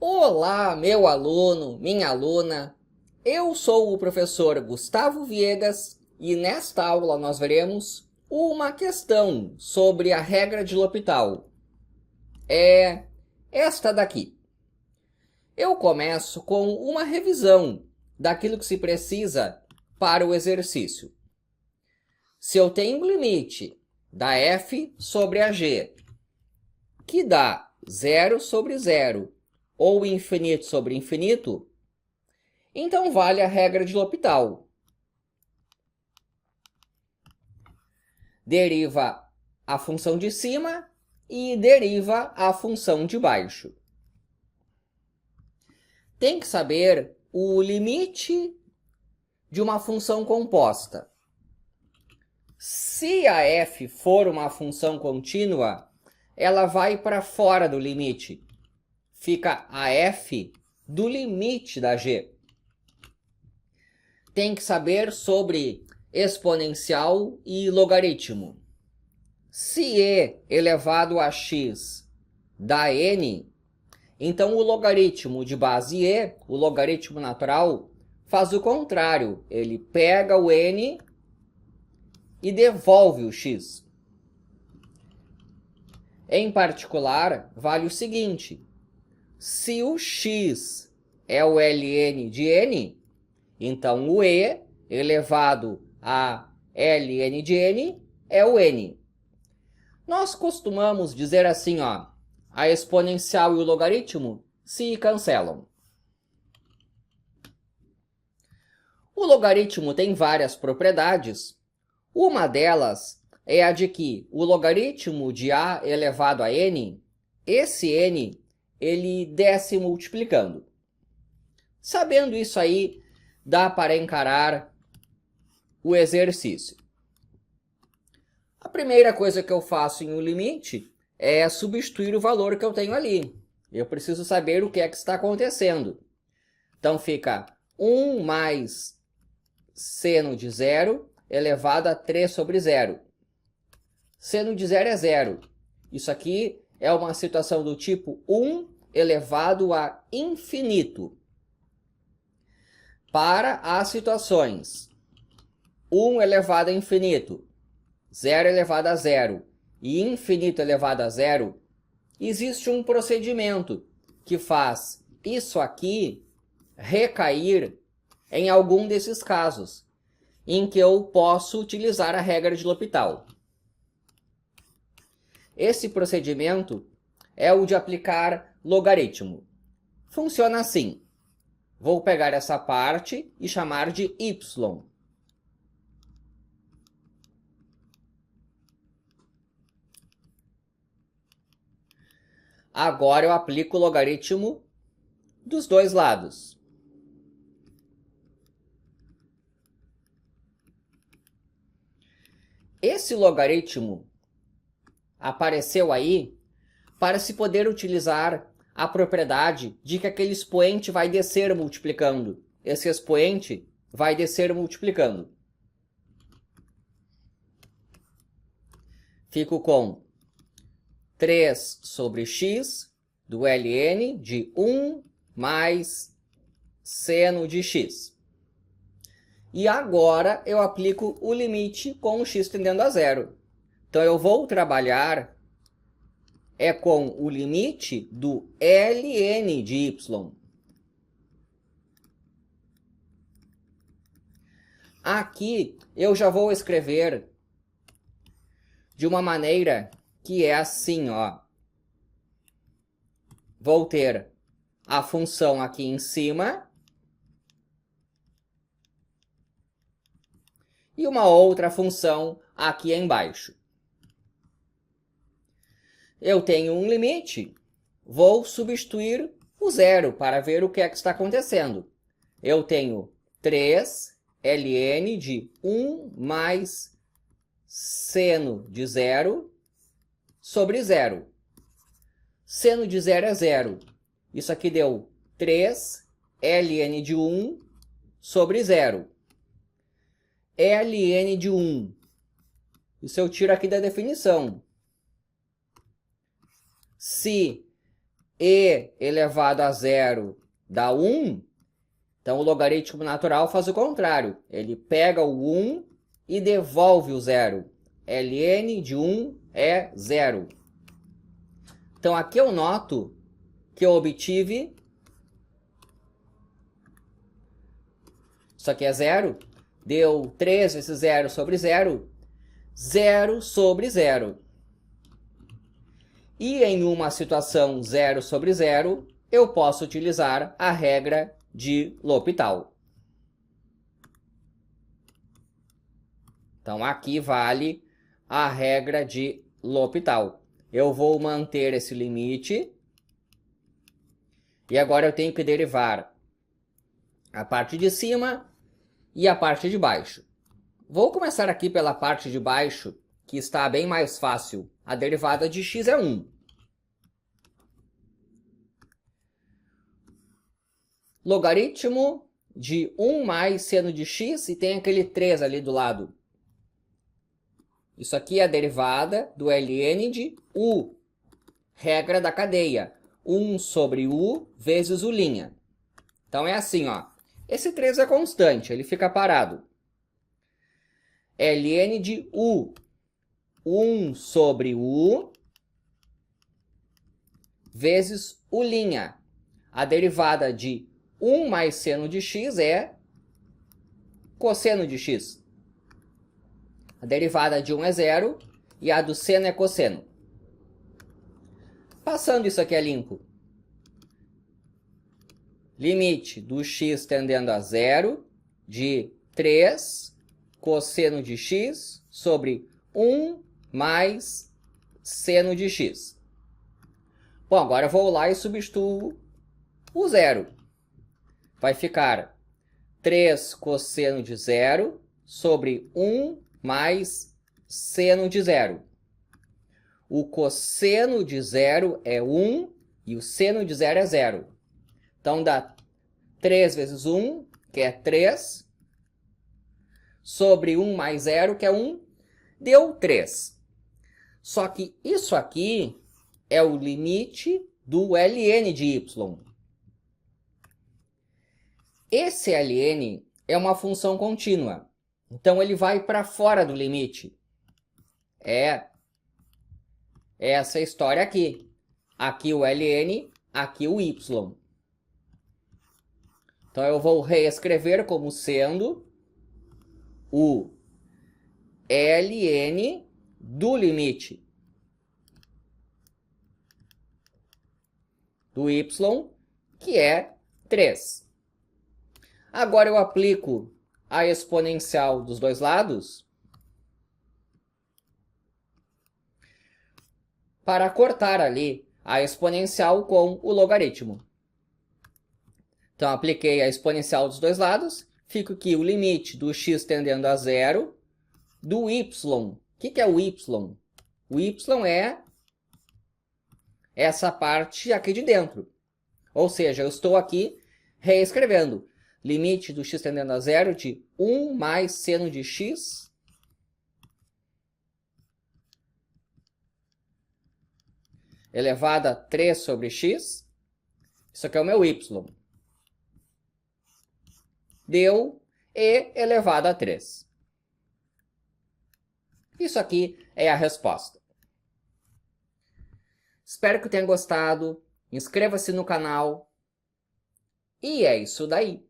Olá, meu aluno, minha aluna. Eu sou o professor Gustavo Viegas e nesta aula nós veremos uma questão sobre a regra de L'Hopital. É esta daqui. Eu começo com uma revisão daquilo que se precisa para o exercício. Se eu tenho um limite da f sobre a g, que dá 0 sobre 0, ou infinito sobre infinito, então vale a regra de L'Hopital. Deriva a função de cima e deriva a função de baixo. Tem que saber o limite de uma função composta. Se a f for uma função contínua, ela vai para fora do limite. Fica a f do limite da g. Tem que saber sobre exponencial e logaritmo. Se e elevado a x dá n, então o logaritmo de base e, o logaritmo natural, faz o contrário. Ele pega o n e devolve o x. Em particular, vale o seguinte: se o x é o ln de n, então o e elevado a ln de n é o n. Nós costumamos dizer assim, a exponencial e o logaritmo se cancelam. O logaritmo tem várias propriedades. Uma delas é a de que o logaritmo de a elevado a n, esse n, ele desce multiplicando. Sabendo isso aí, dá para encarar o exercício. A primeira coisa que eu faço em um limite é substituir o valor que eu tenho ali. Eu preciso saber o que é que está acontecendo. Então fica 1 mais seno de 0 elevado a 3 sobre 0. Seno de 0 é 0. Isso aqui é uma situação do tipo 1 elevado a infinito. Para as situações 1 elevado a infinito, 0 elevado a 0 e infinito elevado a 0, existe um procedimento que faz isso aqui recair em algum desses casos, em que eu posso utilizar a regra de L'Hopital. Esse procedimento é o de aplicar logaritmo. Funciona assim. Vou pegar essa parte e chamar de y. Agora eu aplico o logaritmo dos dois lados. Esse logaritmo apareceu aí para se poder utilizar a propriedade de que aquele expoente vai descer multiplicando. Esse expoente vai descer multiplicando. Fico com 3 sobre x do ln de 1 mais seno de x. E agora eu aplico o limite com o x tendendo a 0. Então eu vou trabalhar com o limite do ln de y. Aqui eu já vou escrever de uma maneira que é assim, Vou ter a função aqui em cima e uma outra função aqui embaixo. Eu tenho um limite, vou substituir o zero para ver o que é que está acontecendo. Eu tenho 3 ln de 1 mais seno de 0 sobre 0. Seno de 0 é 0. Isso aqui deu 3 ln de 1 sobre 0. ln de 1. Isso eu tiro aqui da definição. Se e elevado a zero dá 1, então o logaritmo natural faz o contrário. Ele pega o 1 e devolve o zero. ln de 1 é zero. Então aqui eu noto que eu obtive, isso aqui é zero, deu 3 vezes 0 sobre 0, 0 sobre 0. E em uma situação 0 sobre 0, eu posso utilizar a regra de L'Hopital. Então aqui vale a regra de L'Hopital. Eu vou manter esse limite. E agora eu tenho que derivar a parte de cima e a parte de baixo. Vou começar aqui pela parte de baixo, que está bem mais fácil. A derivada de x é 1. Logaritmo de 1 mais seno de x, e tem aquele 3 ali do lado. Isso aqui é a derivada do ln de u, regra da cadeia. 1 sobre u vezes u'. Então é assim, ó. Esse 3 é constante, ele fica parado. ln de u, 1 sobre u vezes u'. A derivada de 1 mais seno de x é cosseno de x. A derivada de 1 é 0 e a do seno é cosseno. Passando isso aqui a limpo. Limite do x tendendo a 0 de 3 cosseno de x sobre 1 mais seno de x. Bom, agora eu vou lá e substituo o 0. Vai ficar 3 cosseno de 0 sobre 1 mais seno de 0. O cosseno de 0 é 1 e o seno de 0 é 0. Então dá 3 vezes 1, que é 3, sobre 1 mais 0, que é 1, deu 3. Só que isso aqui é o limite do ln de y. Esse ln é uma função contínua, então ele vai para fora do limite. É essa história aqui. Aqui o ln, aqui o y. Então eu vou reescrever como sendo o ln do limite do y, que é 3. Agora eu aplico a exponencial dos dois lados para cortar ali a exponencial com o logaritmo. Então, apliquei a exponencial dos dois lados, fica aqui o limite do x tendendo a 0 do y. O que é o y? O y é essa parte aqui de dentro. Ou seja, eu estou aqui reescrevendo. Limite do x tendendo a 0 de 1 mais seno de x elevado a 3 sobre x. Isso aqui é o meu y. Deu e elevado a 3. Isso aqui é a resposta. Espero que tenha gostado. Inscreva-se no canal. E é isso daí.